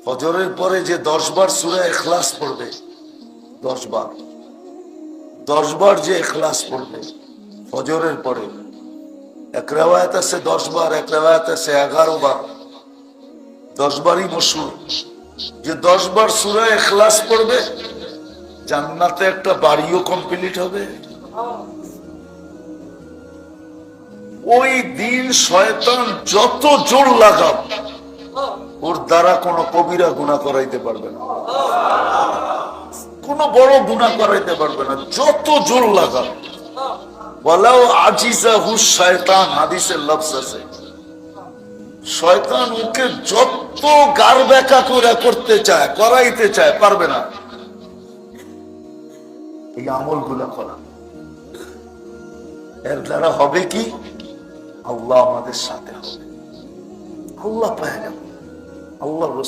ফজরের পরে যে 10 বার সূরা ইখলাস পড়বে, 10 বার, 10 বার যে ইখলাস পড়বে ফজরের পরে, এক রিওয়ায়াত আছে 10 বার, এক রিওয়ায়াত আছে 11 বার, 10 বারই মশহুর, যে 10 বার সূরা ইখলাস পড়বে জান্নাতে একটা বাড়িও কমপ্লিট হবে। ওই দিন শয়তান যত জোর লাগাব ওর দ্বারা কোনো কবিরা গুনাহ করাইতে পারবে না, কোনো বড় গুনাহ করাইতে পারবে না, যত জোর লাগাব। ওয়ালাউ আজিজাহু শায়তান, হাদিসের লফজ আছে, শয়তান ওকে যত গার বেকা করে করতে চায়, করাইতে চায়, পারবে না। এই আমলগুলো করা, এর দ্বারা হবে কি, আল্লাহ আমাদের সাথে হবে, আল্লাহ পায় যাবে, আল্লাহ রসুল